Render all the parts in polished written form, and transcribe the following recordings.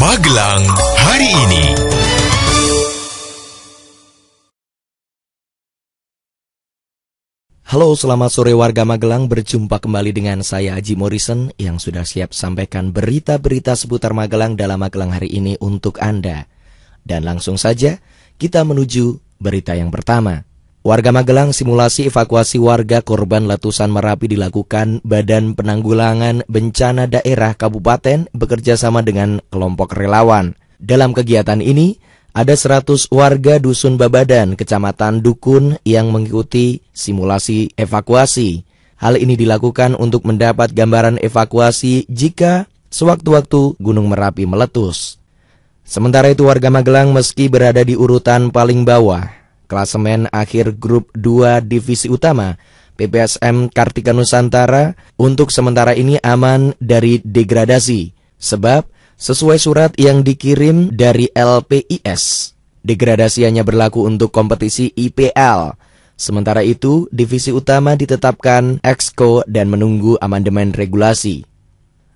Magelang hari ini. Halo, selamat sore warga Magelang. Berjumpa kembali dengan saya Haji Morrison yang sudah siap sampaikan berita-berita seputar Magelang dalam Magelang hari ini untuk Anda. Dan langsung saja kita menuju berita yang pertama. Warga Magelang, simulasi evakuasi warga korban letusan Merapi dilakukan Badan Penanggulangan Bencana Daerah Kabupaten bekerjasama dengan kelompok relawan. Dalam kegiatan ini, ada 100 warga Dusun Babadan, Kecamatan Dukun yang mengikuti simulasi evakuasi. Hal ini dilakukan untuk mendapat gambaran evakuasi jika sewaktu-waktu Gunung Merapi meletus. Sementara itu warga Magelang meski berada di urutan paling bawah, klasemen akhir grup 2 divisi utama, PPSM Kartika Nusantara untuk sementara ini aman dari degradasi. Sebab sesuai surat yang dikirim dari LPIS, degradasi hanya berlaku untuk kompetisi IPL. Sementara itu, divisi utama ditetapkan Exco dan menunggu amandemen regulasi.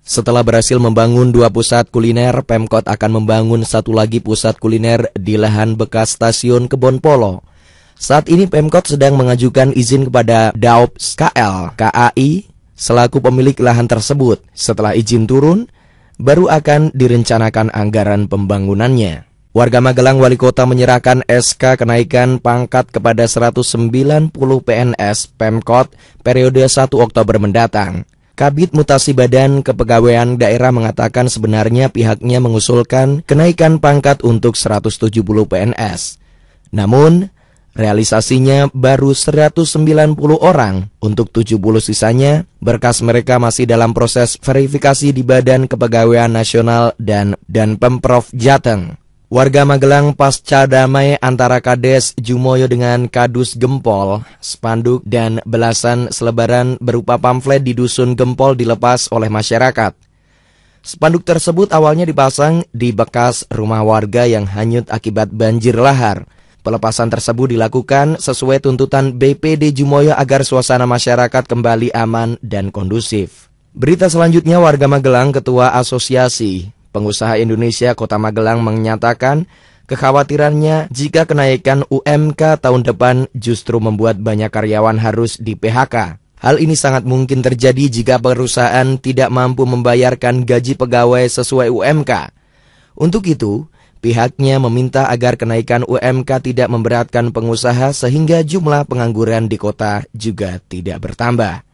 Setelah berhasil membangun 2 pusat kuliner, Pemkot akan membangun satu lagi pusat kuliner di lahan bekas stasiun Kebon Polo. Saat ini Pemkot sedang mengajukan izin kepada Daops KL KAI selaku pemilik lahan tersebut. Setelah izin turun, baru akan direncanakan anggaran pembangunannya. Warga Magelang, Wali Kota menyerahkan SK kenaikan pangkat kepada 190 PNS Pemkot periode 1 Oktober mendatang. Kabid Mutasi Badan Kepegawaian Daerah mengatakan sebenarnya pihaknya mengusulkan kenaikan pangkat untuk 170 PNS. Namun, realisasinya baru 190 orang. Untuk 70 sisanya, berkas mereka masih dalam proses verifikasi di Badan Kepegawaian Nasional dan Pemprov Jateng. Warga Magelang pasca damai antara Kades Jumoyo dengan Kadus Gempol, spanduk dan belasan selebaran berupa pamflet di Dusun Gempol dilepas oleh masyarakat. Spanduk tersebut awalnya dipasang di bekas rumah warga yang hanyut akibat banjir lahar. Pelepasan tersebut dilakukan sesuai tuntutan BPD Jumoyo agar suasana masyarakat kembali aman dan kondusif. Berita selanjutnya, warga Magelang, Ketua Asosiasi Pengusaha Indonesia Kota Magelang menyatakan kekhawatirannya jika kenaikan UMK tahun depan justru membuat banyak karyawan harus di-PHK. Hal ini sangat mungkin terjadi jika perusahaan tidak mampu membayarkan gaji pegawai sesuai UMK. Untuk itu, pihaknya meminta agar kenaikan UMK tidak memberatkan pengusaha sehingga jumlah pengangguran di kota juga tidak bertambah.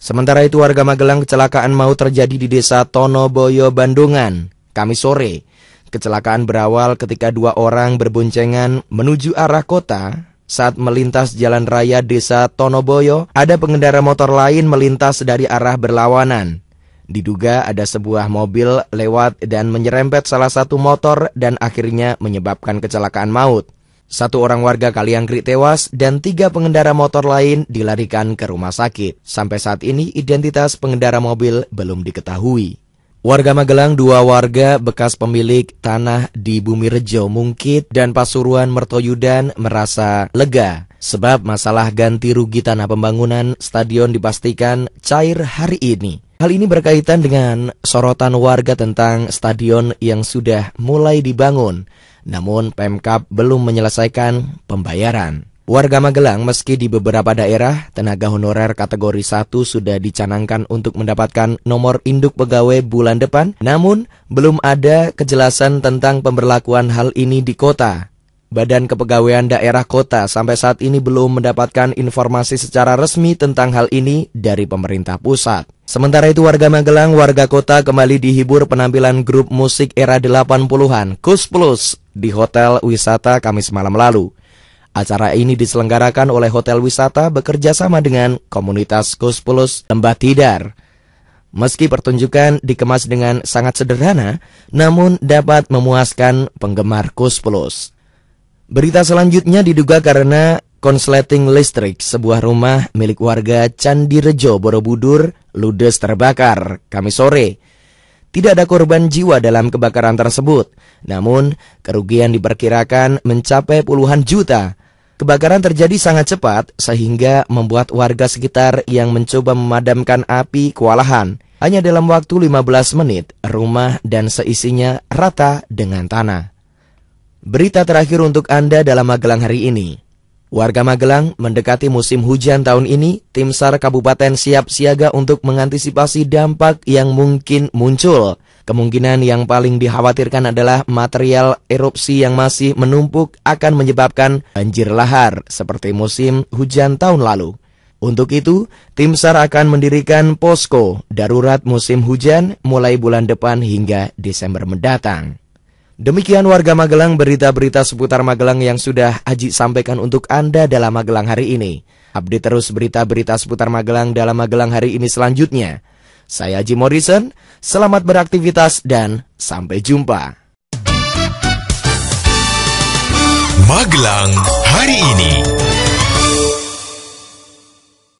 Sementara itu warga Magelang, kecelakaan maut terjadi di Desa Tonoboyo, Bandungan, Kamis sore. Kecelakaan berawal ketika 2 orang berboncengan menuju arah kota. Saat melintas jalan raya Desa Tonoboyo, ada pengendara motor lain melintas dari arah berlawanan. Diduga ada sebuah mobil lewat dan menyerempet salah satu motor dan akhirnya menyebabkan kecelakaan maut. 1 orang warga Kaliangkrik tewas dan 3 pengendara motor lain dilarikan ke rumah sakit. Sampai saat ini identitas pengendara mobil belum diketahui. Warga Magelang, 2 warga bekas pemilik tanah di Bumirejo, Mungkit, dan Pasuruan Mertoyudan merasa lega sebab masalah ganti rugi tanah pembangunan stadion dipastikan cair hari ini. Hal ini berkaitan dengan sorotan warga tentang stadion yang sudah mulai dibangun, namun Pemkab belum menyelesaikan pembayaran. Warga Magelang, meski di beberapa daerah tenaga honorer kategori 1 sudah dicanangkan untuk mendapatkan nomor induk pegawai bulan depan, namun belum ada kejelasan tentang pemberlakuan hal ini di kota. Badan Kepegawaian Daerah Kota sampai saat ini belum mendapatkan informasi secara resmi tentang hal ini dari pemerintah pusat. Sementara itu warga Magelang, warga kota kembali dihibur penampilan grup musik era 80-an, Kus Plus, di Hotel Wisata Kamis malam lalu. Acara ini diselenggarakan oleh Hotel Wisata bekerja sama dengan komunitas Kus Plus Lembah Tidar. Meski pertunjukan dikemas dengan sangat sederhana, namun dapat memuaskan penggemar Kus Plus. Berita selanjutnya diduga karena konsleting listrik sebuah rumah milik warga Candirejo, Borobudur, ludes terbakar Kamis sore. Tidak ada korban jiwa dalam kebakaran tersebut, namun kerugian diperkirakan mencapai puluhan juta. Kebakaran terjadi sangat cepat sehingga membuat warga sekitar yang mencoba memadamkan api kewalahan. Hanya dalam waktu 15 menit, rumah dan seisinya rata dengan tanah. Berita terakhir untuk Anda dalam Magelang hari ini. Warga Magelang, mendekati musim hujan tahun ini, Tim SAR Kabupaten siap siaga untuk mengantisipasi dampak yang mungkin muncul. Kemungkinan yang paling dikhawatirkan adalah material erupsi yang masih menumpuk akan menyebabkan banjir lahar seperti musim hujan tahun lalu. Untuk itu, Tim SAR akan mendirikan posko darurat musim hujan mulai bulan depan hingga Desember mendatang. Demikian warga Magelang, berita-berita seputar Magelang yang sudah Aji sampaikan untuk Anda dalam Magelang hari ini. Update terus berita-berita seputar Magelang dalam Magelang hari ini selanjutnya. Saya Haji Morrison, selamat beraktivitas dan sampai jumpa. Magelang hari ini.